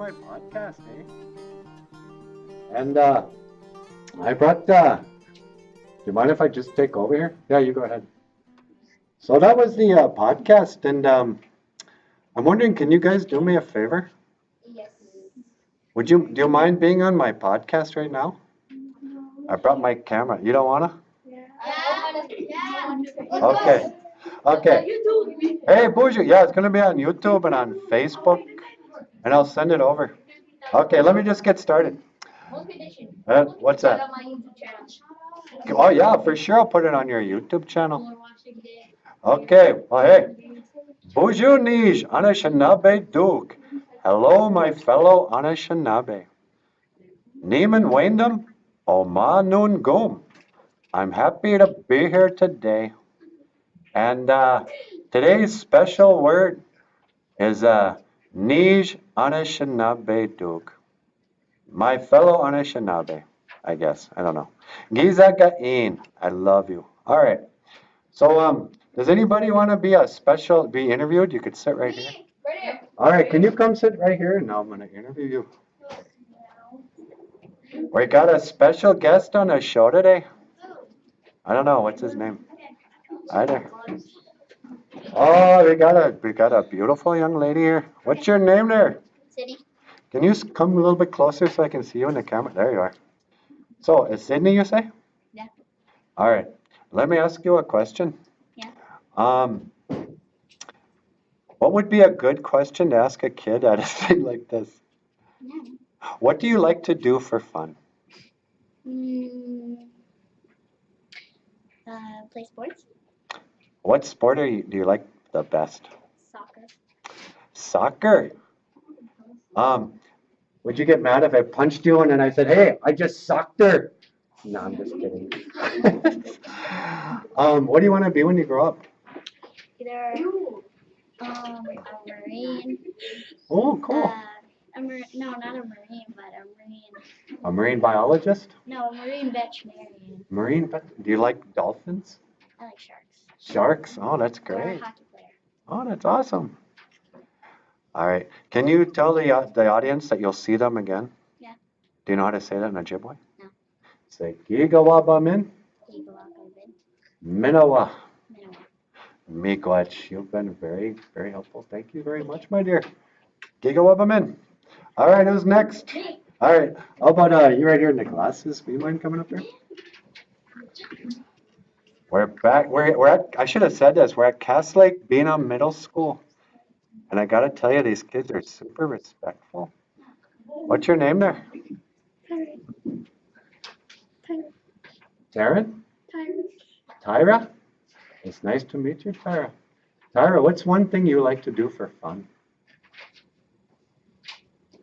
my podcast, eh? And I brought. Do you mind if I just take over here? Yeah, you go ahead. So that was the podcast, and I'm wondering, can you guys do me a favor? Yes. Do you mind being on my podcast right now? I brought my camera. You don't wanna? Okay. Okay. Hey, BOOZHOO. Yeah, it's gonna be on YouTube and on Facebook, and I'll send it over. Okay, let me just get started. What's that? Oh yeah, for sure. I'll put it on your YouTube channel. Okay. Well, hey, BOOZHOO Nij Anishinaabe Duke. Hello, my fellow Anishinaabe. Neeman Wyndham, Oma Noon Goom. I'm happy to be here today. And today's special word is Nij Anishinaabe Duke. My fellow Anishinaabe, I guess. I don't know. Giza Ga'in, I love you. All right. So, does anybody want to be interviewed? You could sit right here. All right, can you come sit right here? And now I'm going to interview you. We got a special guest on the show today. I don't know, what's his name? Either. Oh, we got a beautiful young lady here. What's your name there? City. Can you come a little bit closer so I can see you in the camera? There you are. So, is Sydney, you say? Yeah. All right. Let me ask you a question. Yeah. What would be a good question to ask a kid at a thing like this? Yeah. What do you like to do for fun? Mm, play sports. What sport do you like the best? Soccer. Soccer. Would you get mad if I punched you and then I said, "Hey, I just socked her"? No, I'm just kidding. What do you want to be when you grow up? Either a marine. Oh, cool. No, not a marine, but a marine. A marine biologist? No, a marine veterinarian. Do you like dolphins? I like sharks. Sharks? Oh, that's Or a great. hockey player. Oh, that's awesome. All right. Can you tell the audience that you'll see them again? Yeah. Do you know how to say that in Ojibwe? No. Say, Gigawabamin, Eagle-eyed. Minawa, Minnow. Miigwech. You've been very, very helpful. Thank you very much, my dear. Gigawabamin. All right, who's next? All right. How about you right here in the glasses? Do you mind coming up here? We're back. We're at. I should have said this. We're at Cass Lake Bena Middle School, and I gotta tell you, these kids are super respectful. What's your name there? Taryn? Tyra? It's nice to meet you, Tyra. Tyra, what's one thing you like to do for fun?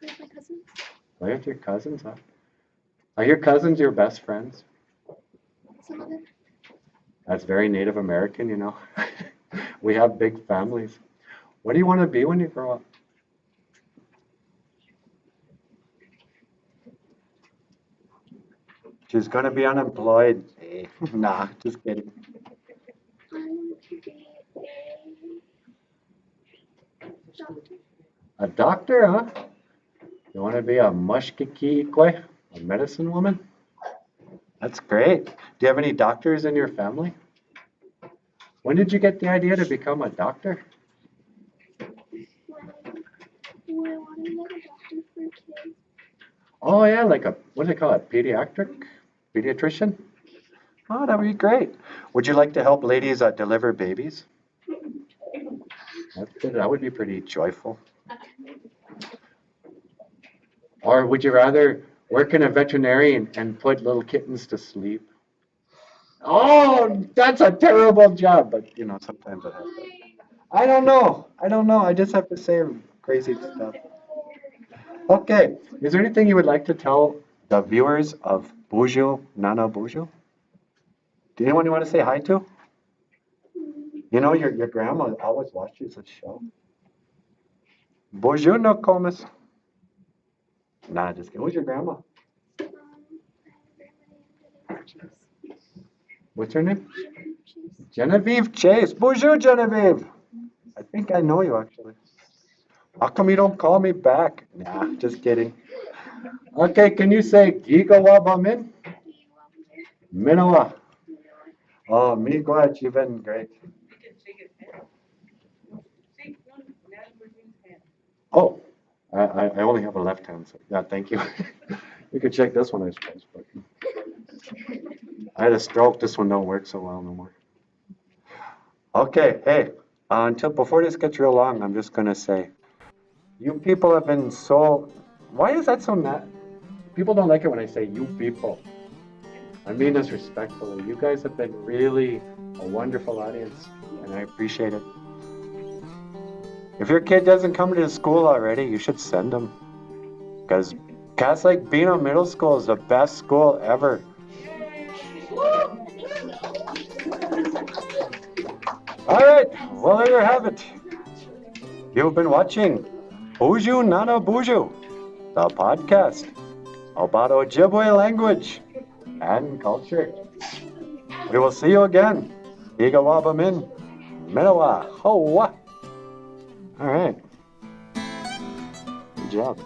With my cousins. Play with your cousins, huh? Are your cousins your best friends? Some of them. That's very Native American, you know. We have big families. What do you want to be when you grow up? She's going to be unemployed. Nah, just kidding. I want to be a doctor. A doctor, huh? You want to be a mushkiki, a medicine woman? That's great. Do you have any doctors in your family? When did you get the idea to become a doctor? Well, I want to be like a doctor for kids. Oh yeah, like what do they call it? Pediatrician? Oh, that would be great. Would you like to help ladies deliver babies? That's good. That would be pretty joyful. Or would you rather work in a veterinarian and put little kittens to sleep? Oh, that's a terrible job, but you know, sometimes it has to. I don't know. I just have to say crazy stuff. Okay. Is there anything you would like to tell the viewers of BOOZHOO, Nana BOOZHOO? Do anyone you want to say hi to? You know, your grandma always watches the show. BOOZHOO no comes. Nah, just kidding. Who's your grandma? What's her name? Genevieve Chase. Bonjour, Genevieve. I think I know you actually. How come you don't call me back? Nah, just kidding. Okay, can you say Giga Wabamin? Minawa. Oh, me, go ahead. You've been great. Oh, I only have a left hand, so yeah, thank you. You could check this one, I suppose, but I had a stroke. This one don't work so well no more. Okay, hey, until before this gets real long, I'm just gonna say, you people have been so. Why is that so mad? People don't like it when I say you people. I mean this respectfully. You guys have been really a wonderful audience, and I appreciate it. If your kid doesn't come to the school already, you should send them. Because Catholic Bena Middle School is the best school ever. All right, well, there you have it. You've been watching BOOZHOO Nana BOOZHOO, the podcast about Ojibwe language and culture. We will see you again. Igawaba min, Minawa, Hoa. All right. Good job.